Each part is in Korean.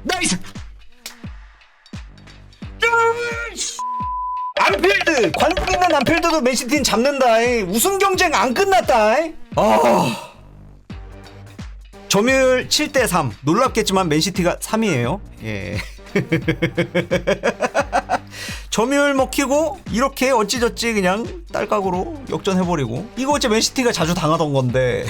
나이스. 안필드 관중 있는 안필드도 맨시티는 잡는다. 우승 경쟁 안 끝났다. 점유율 7대3. 놀랍겠지만 맨시티가 3위에요. 예. 점유율 먹히고 이렇게 어찌저찌 그냥 딸깍으로 역전해버리고. 이거 어째 맨시티가 자주 당하던 건데.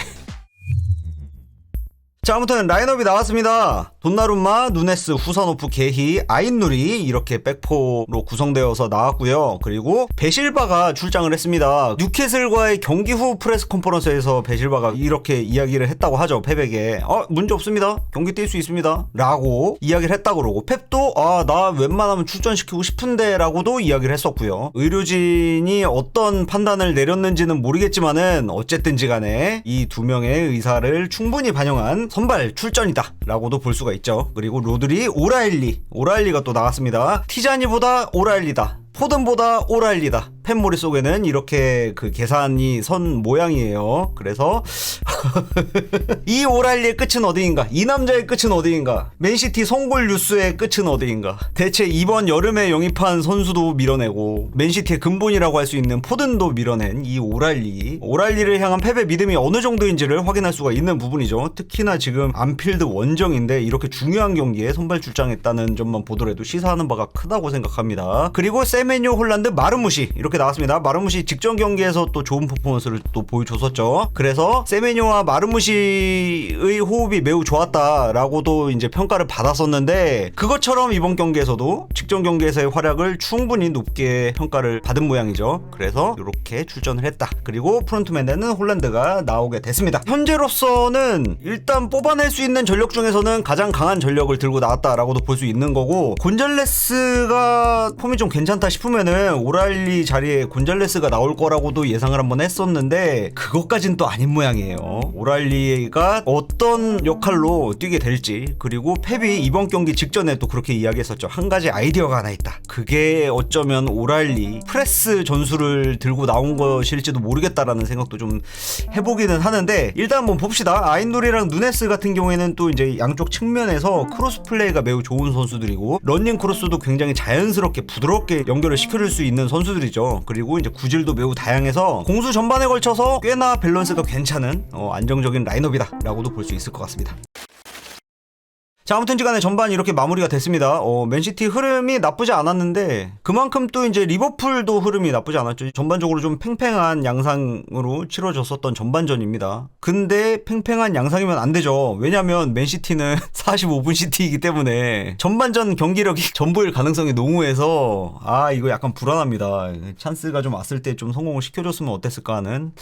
자, 아무튼 라인업이 나왔습니다. 돈나룸마, 누네스, 후사노프, 게히, 아인누리 이렇게 백포로 구성되어서 나왔고요. 그리고 베실바가 출장을 했습니다. 뉴캐슬과의 경기 후 프레스 컨퍼런스에서 베실바가 이렇게 이야기를 했다고 하죠. 펩에게 문제 없습니다. 경기 뛸 수 있습니다. 라고 이야기를 했다고 그러고, 펩도 나 웬만하면 출전시키고 싶은데 라고도 이야기를 했었고요. 의료진이 어떤 판단을 내렸는지는 모르겠지만은 어쨌든지 간에 이 두 명의 의사를 충분히 반영한 선발 출전이다 라고도 볼 수가 있죠. 그리고 로드리, 오라일리가 또 나왔습니다. 티자니보다 오라일리다, 포든보다 오라일리다. 펜 머릿속에는 이렇게 그 계산이 선 모양이에요. 그래서 이 오라일리의 끝은 어디인가? 이 남자의 끝은 어디인가? 맨시티 송골 뉴스의 끝은 어디인가? 대체 이번 여름에 영입한 선수도 밀어내고 맨시티의 근본이라고 할 수 있는 포든도 밀어낸 이 오라일리를 향한 펩의 믿음이 어느 정도인지를 확인할 수가 있는 부분이죠. 특히나 지금 안필드 원정인데 이렇게 중요한 경기에 선발 출장했다는 점만 보더라도 시사하는 바가 크다고 생각합니다. 그리고 세메뇨, 홀란드, 마르무시 이렇게 나왔습니다. 마르무시 직전 경기에서 또 좋은 퍼포먼스를 또 보여줬었죠. 그래서 세메뇨와 마르무시의 호흡이 매우 좋았다라고도 이제 평가를 받았었는데, 그것처럼 이번 경기에서도 직전 경기에서의 활약을 충분히 높게 평가를 받은 모양이죠. 그래서 이렇게 출전을 했다. 그리고 프론트맨에는 홀란드가 나오게 됐습니다. 현재로서는 일단 뽑아낼 수 있는 전력 중에서는 가장 강한 전력을 들고 나왔다라고도 볼 수 있는 거고, 곤잘레스가 폼이 좀 괜찮다 싶으면은 오라일리 자리에 곤잘레스가 나올 거라고도 예상을 한번 했었는데 그것까진 또 아닌 모양이에요. 오라일리가 어떤 역할로 뛰게 될지, 그리고 펩이 이번 경기 직전에 또 그렇게 이야기했었죠. 한 가지 아이디어가 하나 있다. 그게 어쩌면 오라일리 프레스 전술을 들고 나온 것일지도 모르겠다라는 생각도 좀 해보기는 하는데, 일단 한번 봅시다. 아인돌이랑 누네스 같은 경우에는 또 이제 양쪽 측면에서 크로스 플레이가 매우 좋은 선수들이고, 러닝 크로스도 굉장히 자연스럽게 부드럽게 연결을 시켜줄 수 있는 선수들이죠. 그리고 이제 구질도 매우 다양해서 공수 전반에 걸쳐서 꽤나 밸런스가 괜찮은 안정적인 라인업이다 라고도 볼 수 있을 것 같습니다. 자, 아무튼지간에 전반이 이렇게 마무리가 됐습니다. 맨시티 흐름이 나쁘지 않았는데 그만큼 또 이제 리버풀도 흐름이 나쁘지 않았죠. 전반적으로 좀 팽팽한 양상으로 치러졌었던 전반전입니다. 근데 팽팽한 양상이면 안 되죠. 왜냐면 맨시티는 45분 시티이기 때문에 전반전 경기력이 전보일 가능성이 농후해서 이거 약간 불안합니다. 찬스가 좀 왔을 때 좀 성공을 시켜줬으면 어땠을까 하는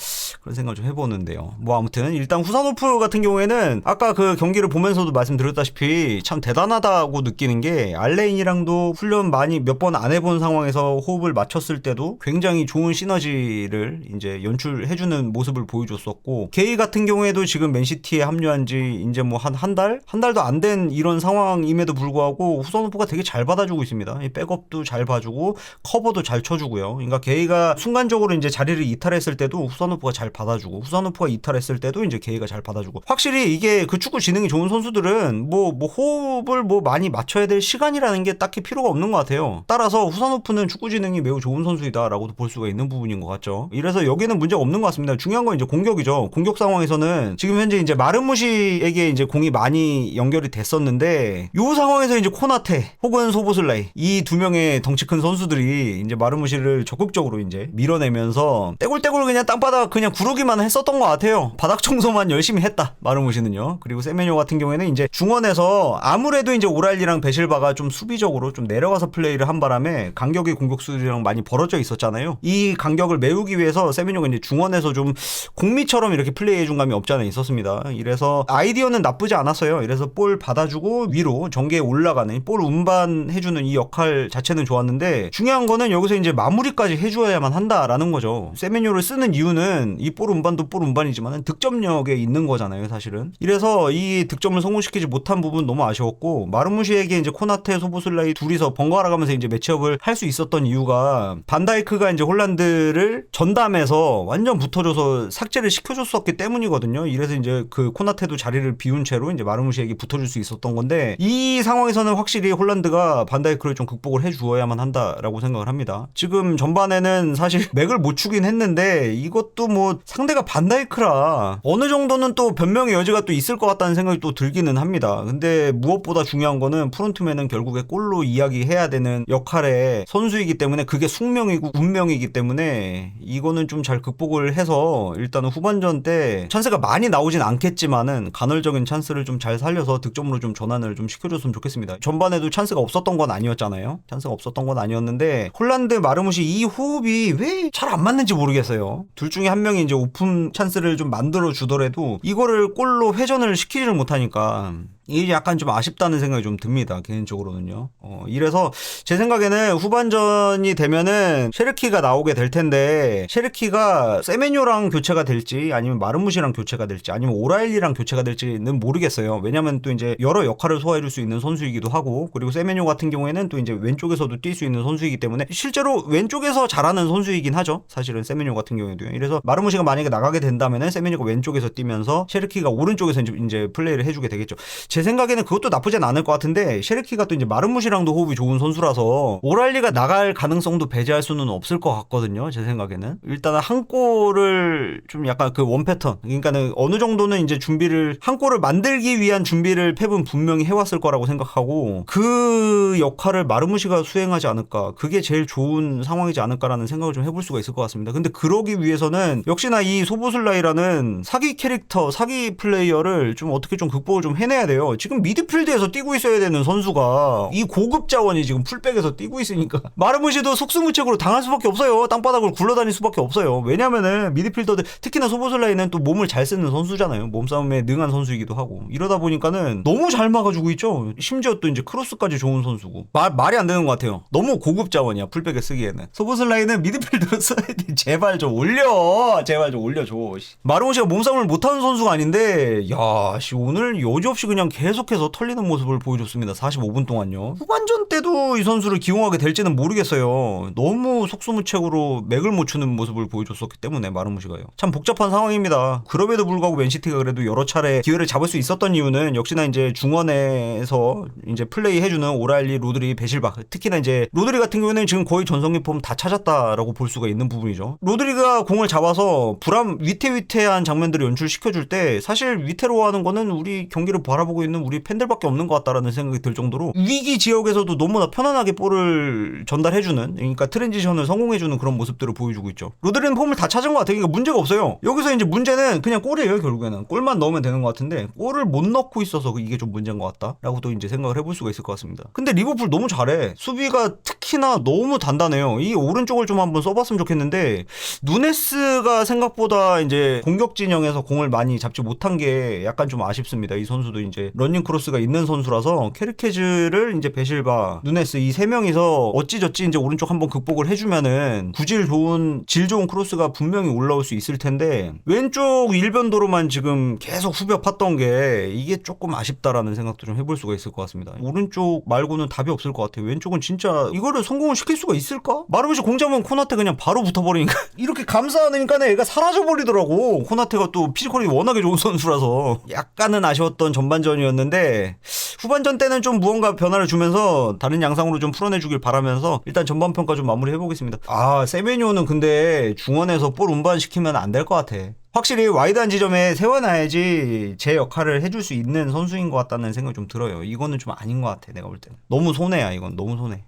그런 생각을 좀 해보는데요. 뭐 아무튼 일단 후사노프 같은 경우에는 아까 그 경기를 보면서도 말씀드렸다시피 참 대단하다고 느끼는 게, 알레인이랑도 훈련 많이 몇 번 안 해본 상황에서 호흡을 맞췄을 때도 굉장히 좋은 시너지를 이제 연출해주는 모습을 보여줬었고, 게이 같은 경우에도 지금 맨시티에 합류한 지 이제 뭐 한 달도 안 된 이런 상황임에도 불구하고 후선호프가 되게 잘 받아주고 있습니다. 백업도 잘 봐주고 커버도 잘 쳐주고요. 그러니까 게이가 순간적으로 이제 자리를 이탈했을 때도 후선호프가 잘 받아주고, 후선호프가 이탈했을 때도 이제 게이가 잘 받아주고, 확실히 이게 그 축구 지능이 좋은 선수들은 뭐 호흡을 많이 맞춰야 될 시간이라는 게 딱히 필요가 없는 것 같아요. 따라서 후사노프는 축구 지능이 매우 좋은 선수이다라고도 볼 수가 있는 부분인 것 같죠. 이래서 여기는 문제가 없는 것 같습니다. 중요한 건 이제 공격이죠. 공격 상황에서는 지금 현재 이제 마르무시에게 이제 공이 많이 연결이 됐었는데, 이 상황에서 이제 코나테 혹은 소보슬라이, 이 두 명의 덩치 큰 선수들이 이제 마르무시를 적극적으로 이제 밀어내면서 떼굴떼굴 그냥 땅바닥 그냥 구르기만 했었던 것 같아요. 바닥 청소만 열심히 했다, 마르무시는요. 그리고 세메뇨 같은 경우에는 이제 중원에서 아무래도 이제 오랄리랑 베실바가 좀 수비적으로 좀 내려가서 플레이를 한 바람에 간격이 공격수들이랑 많이 벌어져 있었잖아요. 이 간격을 메우기 위해서 세메뇨가 이제 중원에서 좀 공미처럼 이렇게 플레이해준 감이 없지 않아 있었습니다. 이래서 아이디어는 나쁘지 않았어요. 이래서 볼 받아주고 위로 전개에 올라가는 볼 운반해주는 이 역할 자체는 좋았는데, 중요한 거는 여기서 이제 마무리까지 해줘야만 한다라는 거죠. 세메뇨를 쓰는 이유는 이 볼 운반도 볼 운반이지만 득점력에 있는 거잖아요, 사실은. 이래서 이 득점을 성공시키지 못한 부분 건 너무 아쉬웠고, 마르무시에게 이제 코나테, 소보슬라이 둘이서 번갈아 가면서 이제 매치업을 할 수 있었던 이유가 반다이크가 이제 홀란드를 전담해서 완전 붙어줘서 삭제를 시켜줬었기 때문이거든요. 이래서 이제 그 코나테도 자리를 비운 채로 이제 마르무시에게 붙어줄 수 있었던 건데, 이 상황에서는 확실히 홀란드가 반다이크를 좀 극복을 해주어야만 한다라고 생각을 합니다. 지금 전반에는 사실 맥을 못 추긴 했는데 이것도 뭐 상대가 반다이크라 어느 정도는 또 변명의 여지가 또 있을 것 같다는 생각이 또 들기는 합니다. 근데 무엇보다 중요한 거는 프론트맨은 결국에 골로 이야기해야 되는 역할의 선수이기 때문에 그게 숙명이고 운명이기 때문에 이거는 좀 잘 극복을 해서 일단은 후반전 때 찬스가 많이 나오진 않겠지만은 간헐적인 찬스를 좀 잘 살려서 득점으로 좀 전환을 좀 시켜줬으면 좋겠습니다. 전반에도 찬스가 없었던 건 아니었잖아요. 찬스가 없었던 건 아니었는데 홀란드 마르무시 이 호흡이 왜 잘 안 맞는지 모르겠어요. 둘 중에 한 명이 이제 오픈 찬스를 좀 만들어 주더라도 이거를 골로 회전을 시키지를 못하니까 이게 약간 좀 아쉽다는 생각이 좀 듭니다. 개인적으로는요. 이래서 제 생각에는 후반전이 되면은 셰르키가 나오게 될 텐데, 셰르키가 세메뇨랑 교체가 될지 아니면 마르무시랑 교체가 될지 아니면 오라일리랑 교체가 될지는 모르겠어요. 왜냐면 또 이제 여러 역할을 소화해줄 수 있는 선수이기도 하고, 그리고 세메뇨 같은 경우에는 또 이제 왼쪽에서도 뛸 수 있는 선수이기 때문에 실제로 왼쪽에서 잘하는 선수이긴 하죠. 사실은 세메뇨 같은 경우에도요. 그래서 마르무시가 만약에 나가게 된다면은 세메뇨가 왼쪽에서 뛰면서 셰르키가 오른쪽에서 이제 플레이를 해주게 되겠죠. 제 생각에는 그것도 나쁘진 않을 것 같은데, 셰르키가 또 이제 마르무시랑도 호흡이 좋은 선수라서 오랄리가 나갈 가능성도 배제할 수는 없을 것 같거든요. 제 생각에는 일단은 한 골을 좀 약간 그 원 패턴, 그러니까는 어느 정도는 이제 준비를 한 골을 만들기 위한 준비를 펩은 분명히 해왔을 거라고 생각하고, 그 역할을 마르무시가 수행하지 않을까, 그게 제일 좋은 상황이지 않을까라는 생각을 좀 해볼 수가 있을 것 같습니다. 근데 그러기 위해서는 역시나 이 소보슬라이라는 사기 캐릭터, 사기 플레이어를 좀 어떻게 좀 극복을 좀 해내야 돼요. 지금 미드필드에서 뛰고 있어야 되는 선수가 이 고급 자원이 지금 풀백에서 뛰고 있으니까 마르무시도 속수무책으로 당할 수밖에 없어요. 땅바닥을 굴러다닐 수밖에 없어요. 왜냐면은 미드필더들, 특히나 소보슬라이는 또 몸을 잘 쓰는 선수잖아요. 몸싸움에 능한 선수이기도 하고, 이러다 보니까는 너무 잘 막아주고 있죠. 심지어 또 이제 크로스까지 좋은 선수고, 말이 안 되는 것 같아요. 너무 고급 자원이야, 풀백에 쓰기에는. 소보슬라이는 미드필더로 써야 돼. 제발 좀 올려, 제발 좀 올려줘. 마르무시가 몸싸움을 못하는 선수가 아닌데, 야, 오늘 여지없이 그냥 계속해서 털리는 모습을 보여줬습니다. 45분 동안요. 후반전 때도 이 선수를 기용하게 될지는 모르겠어요. 너무 속수무책으로 맥을 못 추는 모습을 보여줬었기 때문에 마르무시가요. 참 복잡한 상황입니다. 그럼에도 불구하고 맨시티가 그래도 여러 차례 기회를 잡을 수 있었던 이유는 역시나 이제 중원에서 이제 플레이 해주는 오라일리, 로드리, 베실바, 특히나 이제 로드리 같은 경우에는 지금 거의 전성기 폼 다 찾았다라고 볼 수가 있는 부분이죠. 로드리가 공을 잡아서 불안 위태위태한 장면들을 연출시켜줄 때 사실 위태로워하는 거는 우리 경기를 바라보고 있는 우리 팬들밖에 없는 것 같다라는 생각이 들 정도로 위기 지역에서도 너무나 편안하게 볼을 전달해주는, 그러니까 트랜지션을 성공해주는 그런 모습들을 보여주고 있죠. 로드리는 폼을 다 찾은 것 같아요. 그러니까 문제가 없어요. 여기서 이제 문제는 그냥 골이에요. 결국에는 골만 넣으면 되는 것 같은데 골을 못 넣고 있어서 이게 좀 문제인 것 같다라고 또 이제 생각을 해볼 수가 있을 것 같습니다. 근데 리버풀 너무 잘해. 수비가 특히나 너무 단단해요. 이 오른쪽을 좀 한번 써봤으면 좋겠는데, 누네스가 생각보다 이제 공격 진영에서 공을 많이 잡지 못한 게 약간 좀 아쉽습니다. 이 선수도 이제 러닝 크로스가 있는 선수라서 케르케즈를 이제 베실바, 누네스 이 세 명이서 어찌저찌 이제 오른쪽 한번 극복을 해주면은 질 좋은 크로스가 분명히 올라올 수 있을 텐데, 왼쪽 일변도로만 지금 계속 후벼 팠던 게 이게 조금 아쉽다라는 생각도 좀 해볼 수가 있을 것 같습니다. 오른쪽 말고는 답이 없을 것 같아요. 왼쪽은 진짜 이거를 성공을 시킬 수가 있을까? 마르무시 공잡으면 코나테 그냥 바로 붙어버리니까 이렇게 감싸니까 애가 사라져버리더라고. 코나테가 또 피지컬이 워낙에 좋은 선수라서 약간은 아쉬웠던 전반전이었는데, 후반전 때는 좀 무언가 변화를 주면서 다른 양상으로 좀 풀어내주길 바라면서 일단 전반평가 좀 마무리해보겠습니다. 세메뇨는 근데 중원에서 볼 운반시키면 안 될 것 같아. 확실히 와이드한 지점에 세워놔야지 제 역할을 해줄 수 있는 선수인 것 같다는 생각이 좀 들어요. 이거는 좀 아닌 것 같아, 내가 볼 때는. 너무 손해야, 이건. 너무 손해.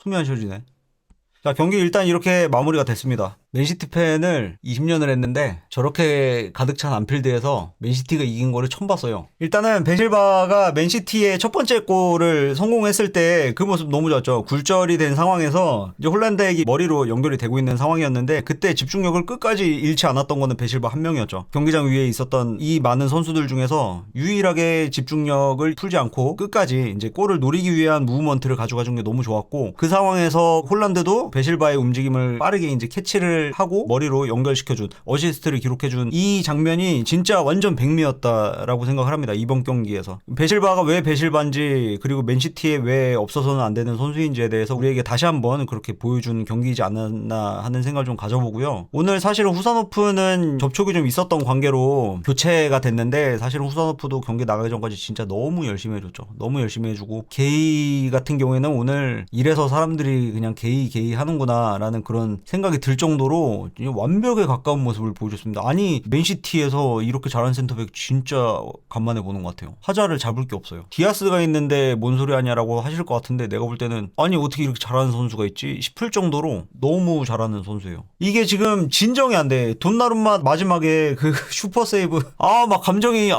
숨이 안 쉬어지네. 자, 경기 일단 이렇게 마무리가 됐습니다. 맨시티 팬을 20년을 했는데 저렇게 가득 찬 안필드에서 맨시티가 이긴 거를 처음 봤어요. 일단은 베실바가 맨시티의 첫 번째 골을 성공했을 때 그 모습 너무 좋았죠. 굴절이 된 상황에서 이제 홀란드에게 머리로 연결이 되고 있는 상황이었는데, 그때 집중력을 끝까지 잃지 않았던 거는 베실바 한 명이었죠. 경기장 위에 있었던 이 많은 선수들 중에서 유일하게 집중력을 풀지 않고 끝까지 이제 골을 노리기 위한 무브먼트를 가져가 준 게 너무 좋았고, 그 상황에서 홀란드도 베실바의 움직임을 빠르게 이제 캐치를 패스를 하고 머리로 연결시켜준, 어시스트를 기록해준 이 장면이 진짜 완전 백미였다라고 생각을 합니다. 이번 경기에서. 베실바가 왜 베실바인지, 그리고 맨시티에 왜 없어서는 안 되는 선수인지에 대해서 우리에게 다시 한번 그렇게 보여준 경기이지 않았나 하는 생각을 좀 가져보고요. 오늘 사실은 후산호프는 접촉이 좀 있었던 관계로 교체가 됐는데, 사실은 후산호프도 경기 나가기 전까지 진짜 너무 열심히 해줬죠. 너무 열심히 해주고, 게이 같은 경우에는 오늘 이래서 사람들이 그냥 게이 하는구나 라는 그런 생각이 들 정도로 완벽에 가까운 모습을 보여줬습니다. 아니, 맨시티에서 이렇게 잘하는 센터백 진짜 간만에 보는 것 같아요. 하자를 잡을 게 없어요. 디아스가 있는데 뭔 소리 하냐라고 하실 것 같은데, 내가 볼 때는 아니 어떻게 이렇게 잘하는 선수가 있지 싶을 정도로 너무 잘하는 선수예요. 이게 지금 진정이 안 돼. 돈나룸마 마지막에 그 슈퍼 세이브, 막 감정이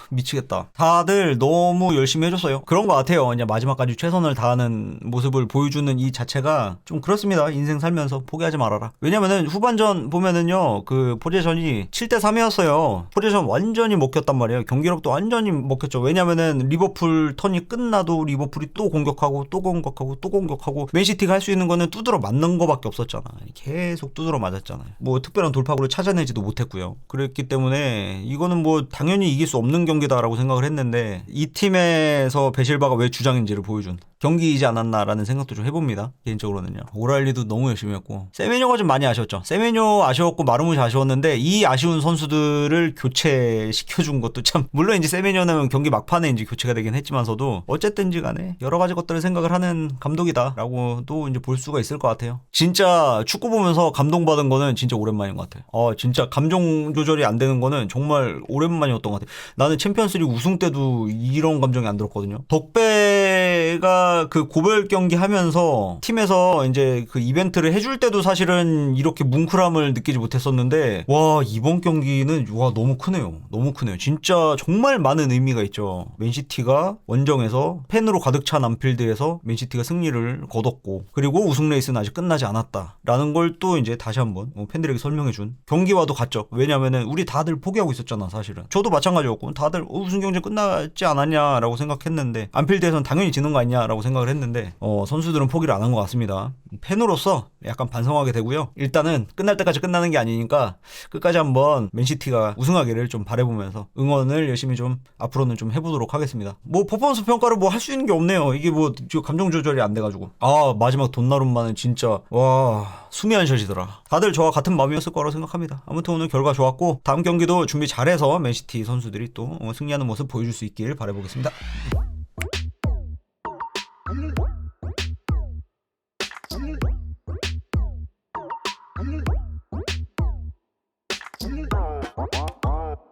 미치겠다. 다들 너무 열심히 해줬어요. 그런 것 같아요. 그냥 마지막까지 최선을 다하는 모습을 보여주는 이 자체가 좀 그렇습니다. 인생 살면서 포기하지 말아라. 왜냐면은 후반전 보면은요, 그 포지션이 7대3이었어요. 포지션 완전히 먹혔단 말이에요. 경기력도 완전히 먹혔죠. 왜냐면은 리버풀 턴이 끝나도 리버풀이 또 공격하고 또 공격하고 또 공격하고, 맨시티가 할 수 있는 거는 두드러 맞는 거밖에 없었잖아. 계속 두드러 맞았잖아요. 뭐 특별한 돌파구를 찾아내지도 못했고요. 그랬기 때문에 이거는 뭐 당연히 이길 수 없는 경기다라고 생각을 했는데, 이 팀에서 베실바가 왜 주장인지를 보여준 경기이지 않았나라는 생각도 좀 해봅니다. 개인적으로는요. 오랄리도 너무 열심히 했고, 세메뇨가 좀 많이 아쉬웠죠. 세메뇨 아쉬웠고 마르무시 아쉬웠는데, 이 아쉬운 선수들을 교체시켜준 것도 참, 물론 이제 세메뇨는 경기 막판에 이제 교체가 되긴 했지만서도 어쨌든지 간에 여러 가지 것들을 생각을 하는 감독이다라고도 이제 볼 수가 있을 것 같아요. 진짜 축구 보면서 감동받은 거는 진짜 오랜만인 것 같아요. 진짜 감정 조절이 안 되는 거는 정말 오랜만이었던 것 같아요. 나는 챔피언스리그 우승 때도 이런 감정이 안 들었거든요. 덕배가 그 고별 경기 하면서 팀에서 이제 그 이벤트를 해줄 때도 사실은 이렇게 뭉클함을 느끼지 못했었는데, 와, 이번 경기는 너무 크네요. 너무 크네요. 진짜 정말 많은 의미가 있죠. 맨시티가 원정에서 팬으로 가득 찬 안필드에서 맨시티가 승리를 거뒀고, 그리고 우승 레이스는 아직 끝나지 않았다라는 걸 또 이제 다시 한번 팬들에게 설명해준 경기와도 같죠. 왜냐면은 우리 다들 포기하고 있었잖아. 사실은 저도 마찬가지였고, 다들 우승 경쟁 끝나지 않았냐라고 생각했는데, 안필드에서는 당연히 지는 거 아니냐라고 생각을 했는데, 선수들은 포기를 안 한 것 같습니다. 팬으로서 약간 반성하게 되고요. 일단은 끝날 때까지 끝나는 게 아니니까 끝까지 한번 맨시티가 우승하기를 좀 바라보면서 응원을 열심히 좀 앞으로는 좀 해보도록 하겠습니다. 뭐 퍼포먼스 평가를 뭐 할 수 있는 게 없네요. 이게 뭐 감정 조절이 안 돼가지고. 마지막 돈나룸마는 진짜 수미한 샷이더라. 다들 저와 같은 마음이었을 거라고 생각합니다. 아무튼 오늘 결과 좋았고, 다음 경기도 준비 잘해서 맨시티 선수들이 또 승리하는 모습 보여줄 수 있길 바라보겠습니다.